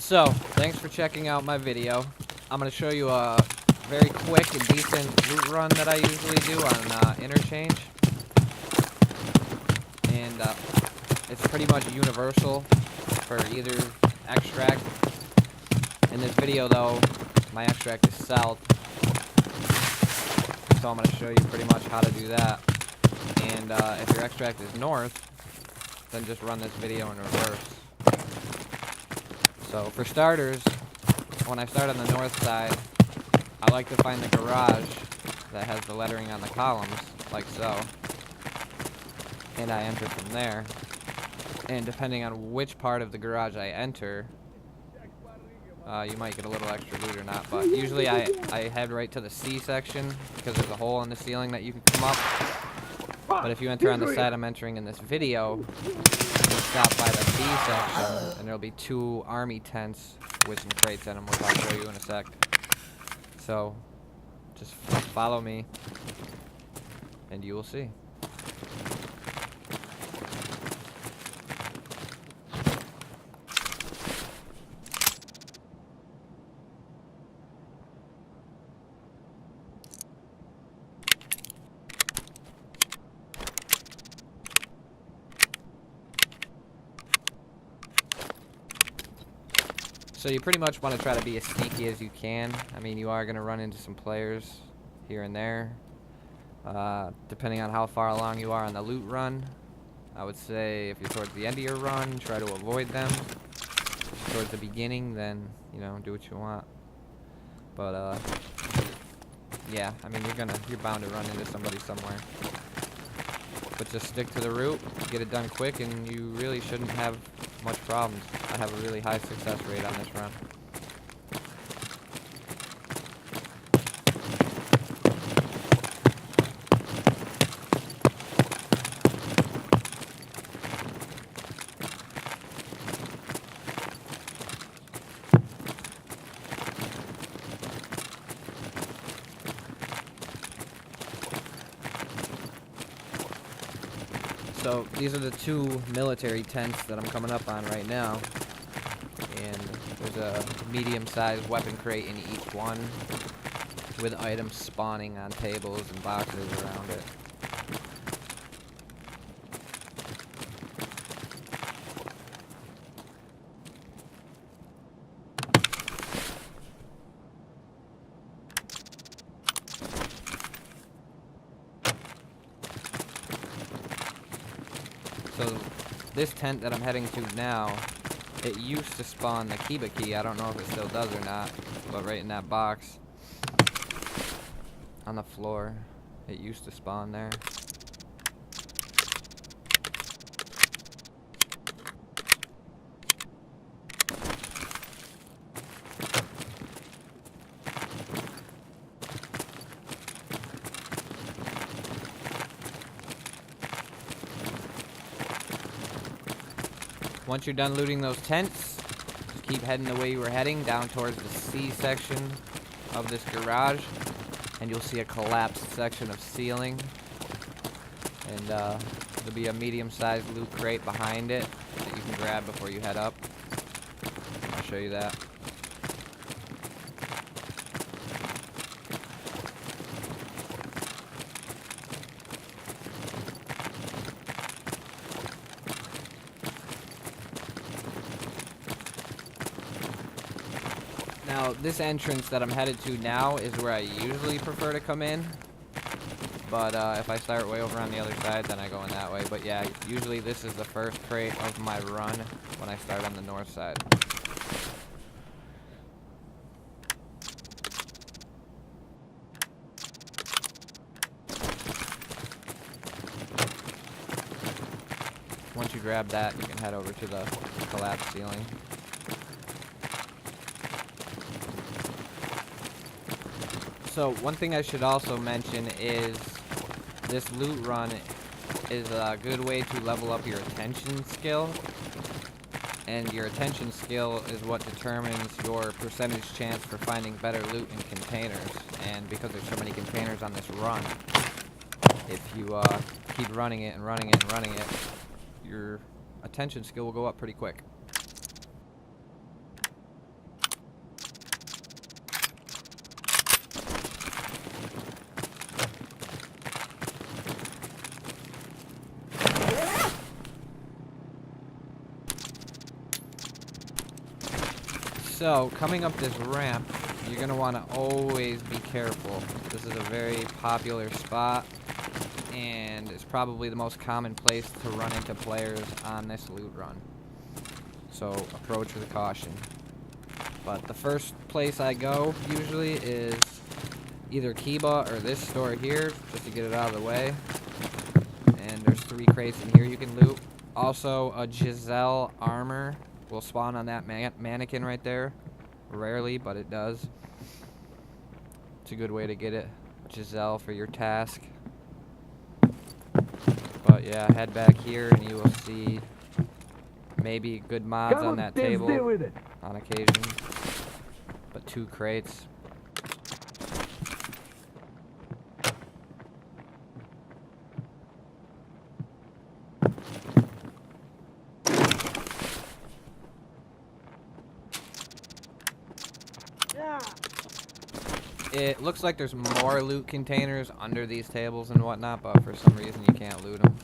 So, thanks for checking out my video. I'm going to show you a very quick and decent loot run that I usually do on Interchange. And it's pretty much universal for either extract. In this video though, my extract is south. So I'm going to show you pretty much how to do that. And if your extract is north, then just run this video in reverse. So for starters, when I start on the north side, I like to find the garage that has the lettering on the columns, like so. And I enter from there. And depending on which part of the garage I enter, you might get a little extra loot or not. But usually I head right to the C section because there's a hole in the ceiling that you can come up. But if you enter on the side I'm entering in this video, you'll stop by the B section, and there'll be 2 army tents with some crates in them, which I'll show you in a sec. So, just follow me, and you will see. So you pretty much want to try to be as sneaky as you can. I mean, you are going to run into some players here and there. Depending on how far along you are on the loot run, I would say if you're towards the end of your run, try to avoid them. If you're towards the beginning, then, you know, do what you want. But, yeah, I mean, you're bound to run into somebody somewhere. But just stick to the route, get it done quick, and you really shouldn't have much problems. I have a really high success rate on this run. So these are the 2 military tents that I'm coming up on right now, and there's a medium-sized weapon crate in each one with items spawning on tables and boxes around it. So this tent that I'm heading to now, it used to spawn the Kiba key. I don't know if it still does or not, but right in that box on the floor, it used to spawn there. Once you're done looting those tents, just keep heading the way you were heading, down towards the C section of this garage, and you'll see a collapsed section of ceiling. And there'll be a medium-sized loot crate behind it that you can grab before you head up. I'll show you that. Now, this entrance that I'm headed to now is where I usually prefer to come in. But if I start way over on the other side, then I go in that way. But yeah, usually this is the first crate of my run when I start on the north side. Once you grab that, you can head over to the collapsed ceiling. So one thing I should also mention is this loot run is a good way to level up your attention skill. And your attention skill is what determines your percentage chance for finding better loot in containers. And because there's so many containers on this run, if you keep running it and running it and running it, your attention skill will go up pretty quick. So, coming up this ramp, you're going to want to always be careful. This is a very popular spot, and it's probably the most common place to run into players on this loot run. So, approach with caution. But the first place I go, usually, is either Kiba or this store here, just to get it out of the way. And there's 3 crates in here you can loot. Also, a Giselle armor will spawn on that mannequin right there. Rarely, but it does. It's a good way to get it. Giselle for your task. But yeah, head back here and you will see maybe good mods on that table on occasion. But 2 crates. It looks like there's more loot containers under these tables and whatnot, but for some reason you can't loot them.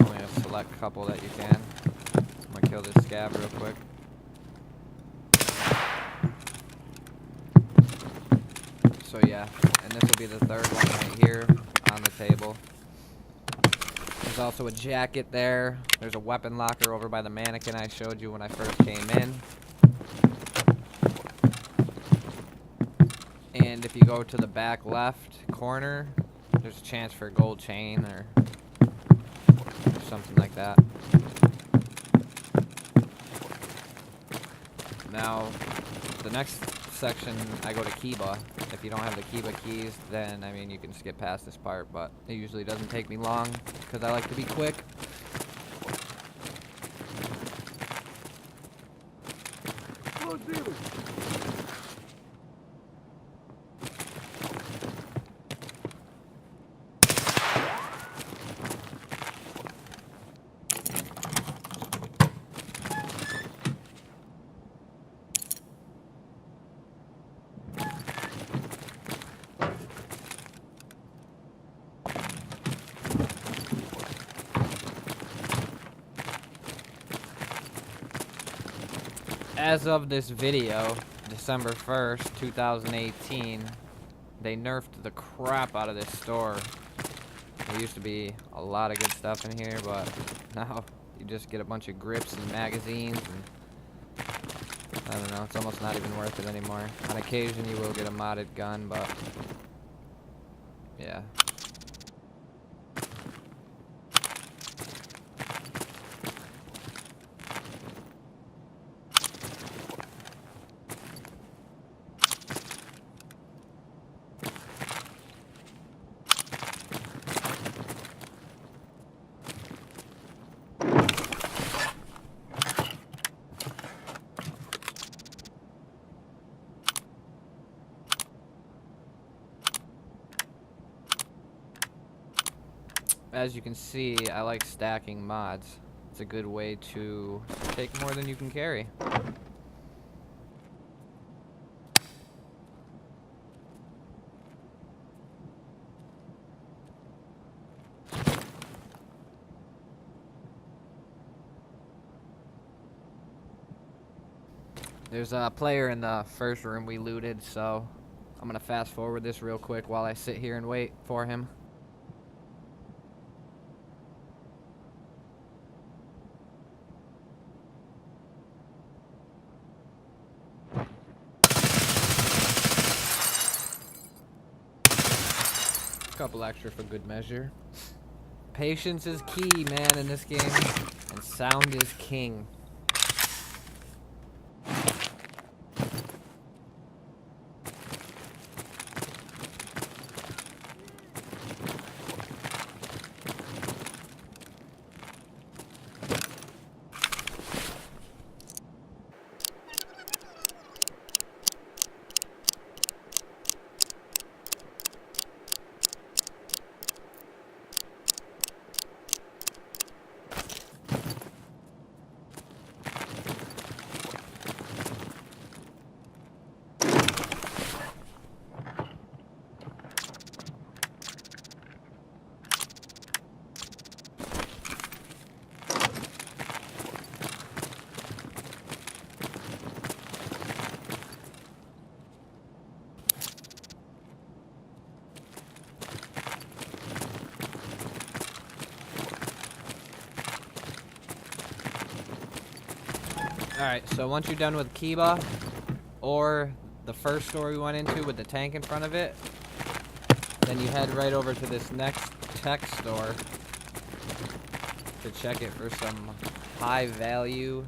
Only a select couple that you can. I'm gonna kill this scab real quick. So yeah, and this will be the 3rd one right here on the table. There's also a jacket there. There's a weapon locker over by the mannequin I showed you when I first came in. And if you go to the back left corner, there's a chance for a gold chain or something like that. Now, the next section, I go to Kiba. If you don't have the Kiba keys, then, I mean, you can skip past this part, but it usually doesn't take me long, because I like to be quick. As of this video, December 1st, 2018, they nerfed the crap out of this store. There used to be a lot of good stuff in here, but now you just get a bunch of grips and magazines, and I don't know, it's almost not even worth it anymore. On occasion you will get a modded gun, but yeah. As you can see, I like stacking mods. It's a good way to take more than you can carry. There's a player in the first room we looted, so I'm gonna fast forward this real quick while I sit here and wait for him. Couple extra for good measure. Patience is key, man, in this game, and sound is king. Alright, so once you're done with Kiba, or the first store we went into with the tank in front of it, then you head right over to this next tech store to check it for some high value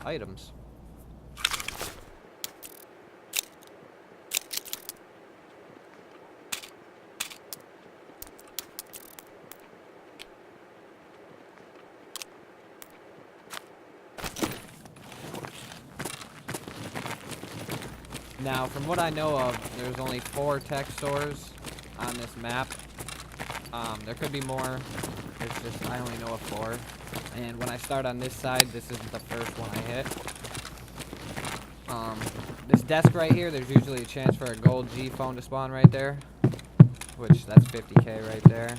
items. Now, from what I know of, there's only 4 tech stores on this map. There could be more. It's just, I only know of 4. And when I start on this side, this isn't the first one I hit. This desk right here, there's usually a chance for a gold G phone to spawn right there. Which, that's 50k right there.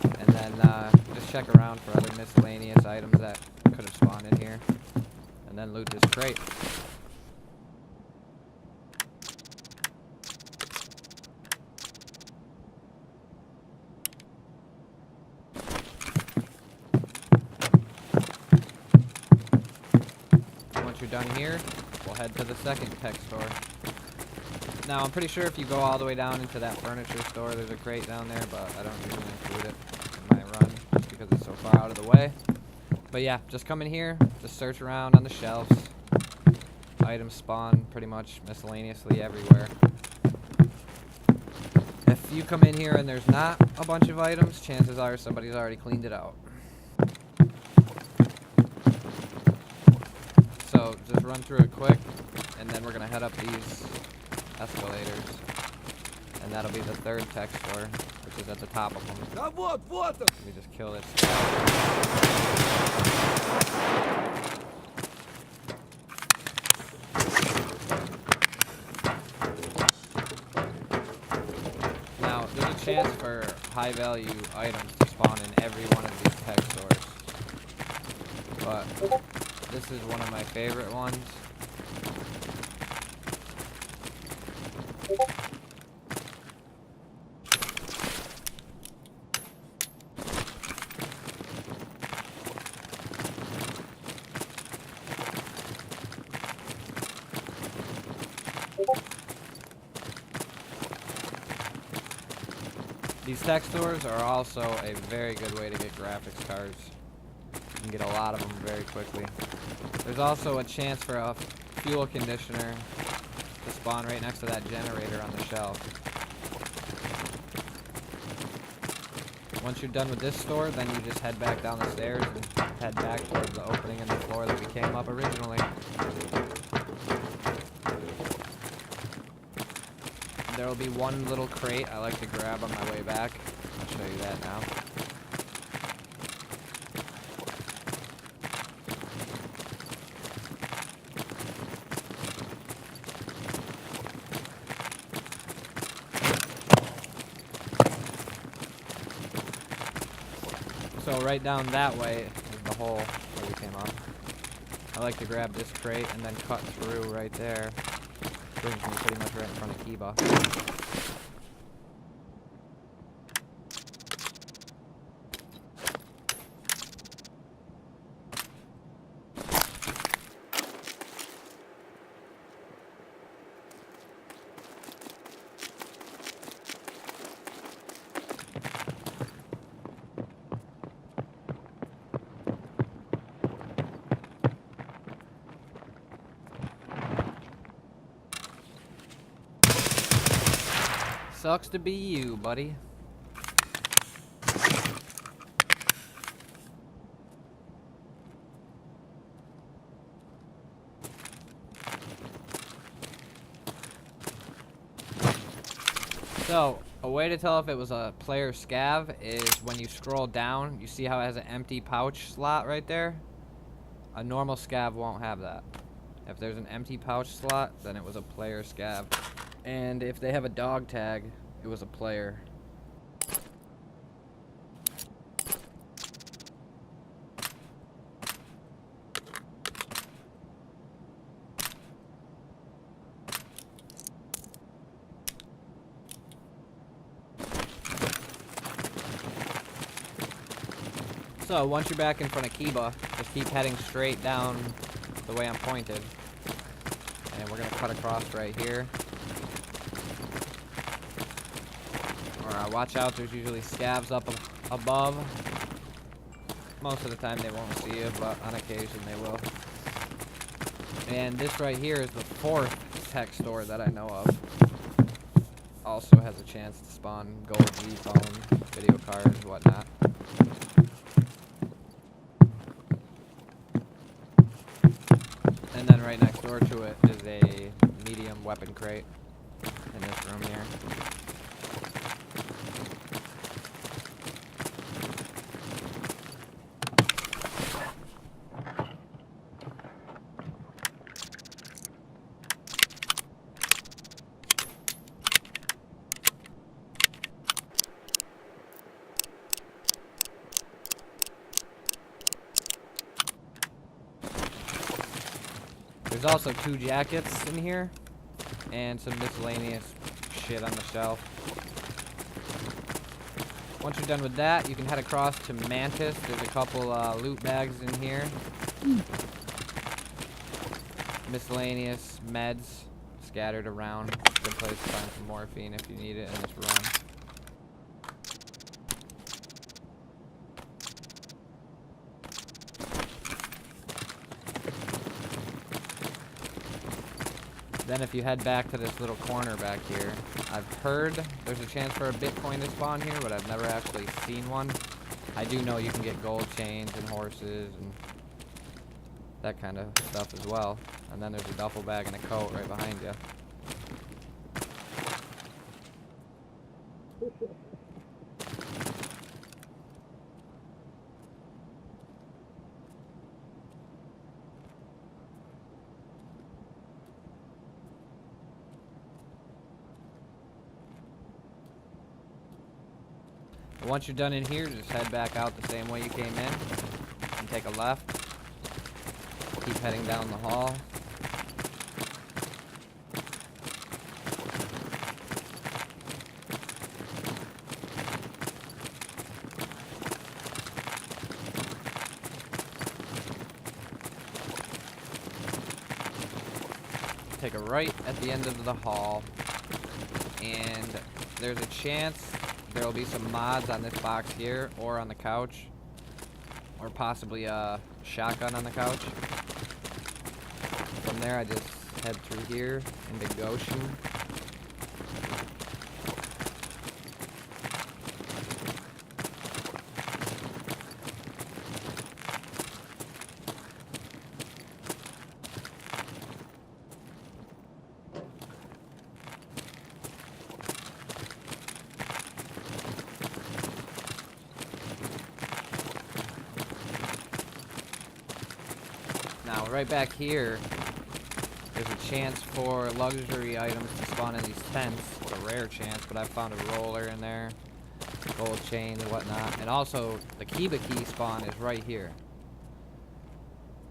And then, just check around for other miscellaneous items that could have spawned in here. And then loot this crate. Once you're done here, we'll head to the second tech store. Now, I'm pretty sure if you go all the way down into that furniture store, there's a crate down there, but I don't usually include it in my run just because it's so far out of the way. But yeah, just come in here, just search around on the shelves. Items spawn pretty much miscellaneously everywhere. If you come in here and there's not a bunch of items, chances are somebody's already cleaned it out. So just run through it quick, and then we're going to head up these escalators. And that'll be the third tech store, which is at the top of them. Let me just kill this guy. Now, there's a chance for high value items to spawn in every one of these tech stores. But this is one of my favorite ones. These tech stores are also a very good way to get graphics cards. You can get a lot of them very quickly. There's also a chance for a fuel conditioner to spawn right next to that generator on the shelf. Once you're done with this store, then you just head back down the stairs and head back towards the opening in the floor that we came up originally. There will be one little crate I like to grab on my way back. I'll show you that now. So right down that way is the hole where we came up. I like to grab this crate and then cut through right there. Brings me pretty much right in front of Kiba. Sucks to be you, buddy. So, a way to tell if it was a player scav is when you scroll down, you see how it has an empty pouch slot right there? A normal scav won't have that. If there's an empty pouch slot, then it was a player scav. And if they have a dog tag, it was a player. So, once you're back in front of Kiba, just keep heading straight down the way I'm pointed. And we're going to cut across right here. Alright, watch out, there's usually scavs up above. Most of the time they won't see you, but on occasion they will. And this right here is the 4th tech store that I know of. Also has a chance to spawn gold V-phone, video cards, whatnot. And then right next door to it is a medium weapon crate in this room here. There's also 2 jackets in here, and some miscellaneous shit on the shelf. Once you're done with that, you can head across to Mantis. There's a couple loot bags in here. Miscellaneous meds scattered around. Good place to find some morphine if you need it in this run. Then if you head back to this little corner back here, I've heard there's a chance for a Bitcoin to spawn here, but I've never actually seen one. I do know you can get gold chains and horses and that kind of stuff as well. And then there's a duffel bag and a coat right behind you. Once you're done in here, just head back out the same way you came in and take a left. Keep heading down the hall. Take a right at the end of the hall, and there's a chance there will be some mods on this box here, or on the couch, or possibly a shotgun on the couch. From there, I just head through here into Goshen. Now, right back here, there's a chance for luxury items to spawn in these tents. It's a rare chance, but I found a roller in there, gold chain and whatnot. And also, the Kiba key spawn is right here.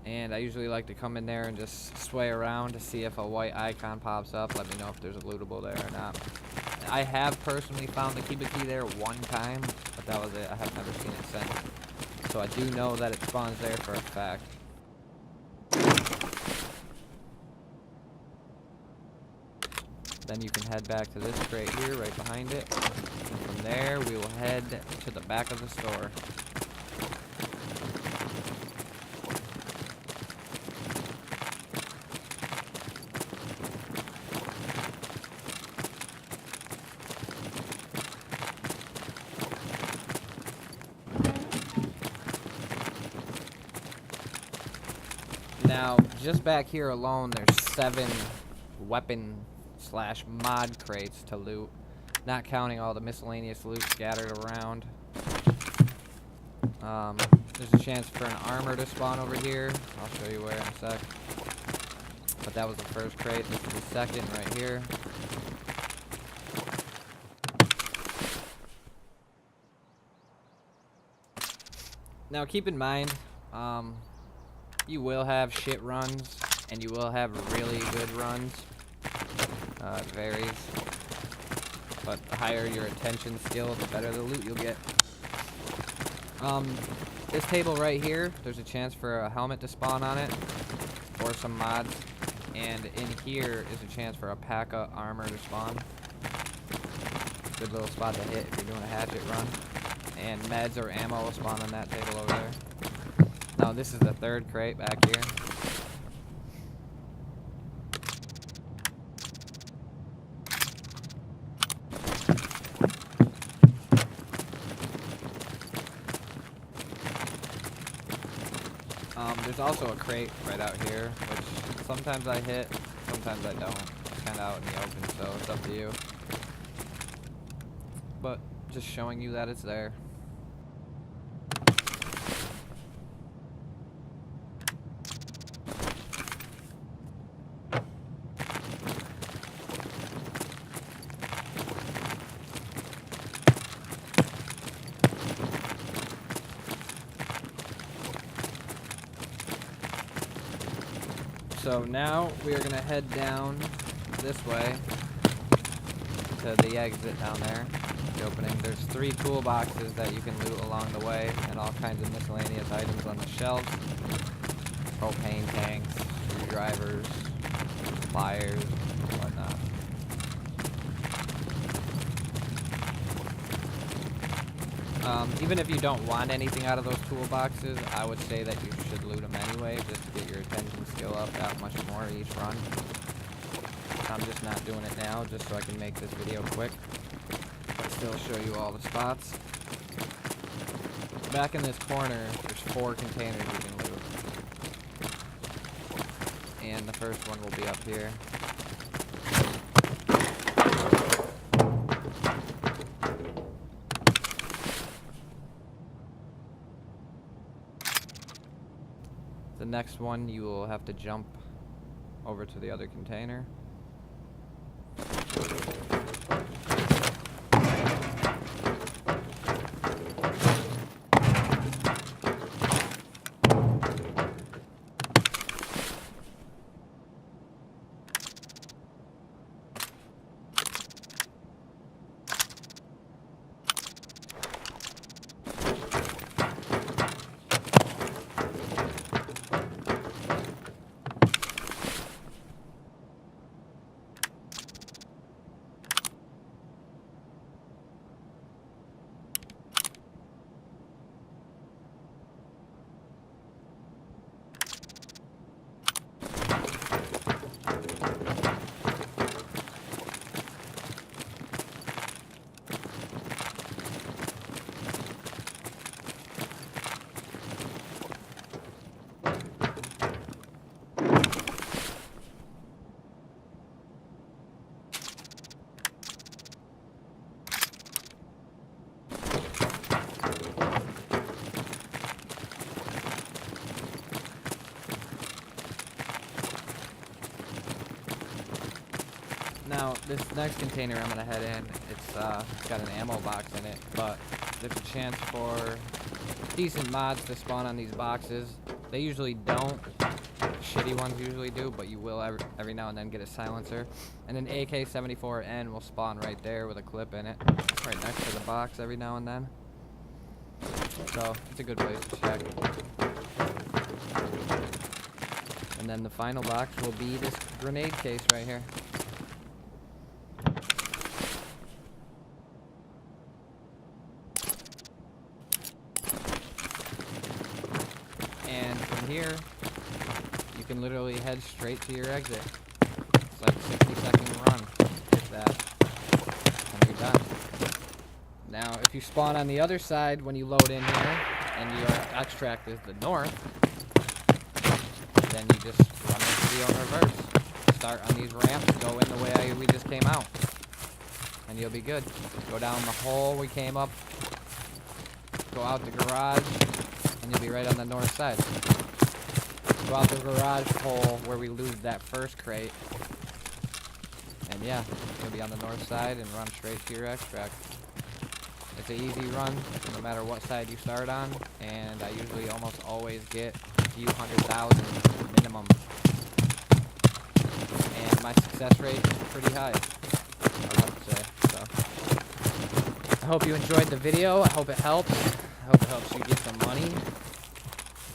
And I usually like to come in there and just sway around to see if a white icon pops up. Let me know if there's a lootable there or not. I have personally found the Kiba key there one time, but that was it. I have never seen it since. So I do know that it spawns there for a fact. Then you can head back to this crate here, right behind it. And from there, we will head to the back of the store. Now, just back here alone, there's 7 weapon / mod crates to loot, not counting all the miscellaneous loot scattered around. There's a chance for an armor to spawn over here. I'll show you where in a sec. But that was the first crate. This is the second right here. Now keep in mind, you will have shit runs, and you will have really good runs. It varies. But the higher your attention skill, the better the loot you'll get. This table right here, there's a chance for a helmet to spawn on it, or some mods. And in here is a chance for a pack of armor to spawn. Good little spot to hit if you're doing a hatchet run. And meds or ammo will spawn on that table over there. Now this is the third crate back here. There's also a crate right out here, which sometimes I hit, sometimes I don't. It's kind of out in the open, so it's up to you. But just showing you that it's there. So now we are going to head down this way to the exit down there, the opening. There's 3 toolboxes that you can loot along the way, and all kinds of miscellaneous items on the shelves. Propane tanks, screwdrivers, pliers, whatnot. Even if you don't want anything out of those toolboxes, I would say that you should loot them anyway, just to get your attention skill up that much more each run. I'm just not doing it now, just so I can make this video quick, but still show you all the spots. Back in this corner, there's 4 containers you can loot. And the first one will be up here. The next one, you will have to jump over to the other container. Now, this next container I'm going to head in, it's got an ammo box in it, but there's a chance for decent mods to spawn on these boxes. They usually don't. Shitty ones usually do, but you will every now and then get a silencer. And an AK-74N will spawn right there with a clip in it, right next to the box every now and then. So, it's a good place to check. And then the final box will be this grenade case right here. And from here, you can literally head straight to your exit. It's like a 60-second run, if that, and you're done. Now, if you spawn on the other side when you load in here, and your extract is the north, then you just run this video in reverse. Start on these ramps, go in the way we just came out, and you'll be good. Go down the hole we came up, go out the garage, and you'll be right on the north side. Go out the garage hole where we looted that first crate, and yeah, you'll be on the north side and run straight to your extract. It's an easy run, no matter what side you start on, and I usually almost always get a few 100,000 minimum. And my success rate is pretty high, I have to say. So, I hope you enjoyed the video. I hope it helped. hope it helps you get some money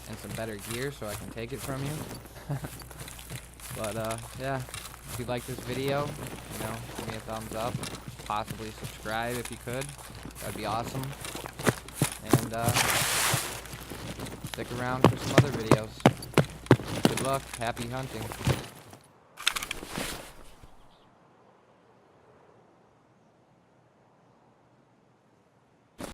and some better gear so I can take it from you. But, yeah, if you like this video, you know, give me a thumbs up. Possibly subscribe if you could. That'd be awesome. And, stick around for some other videos. Good luck. Happy hunting.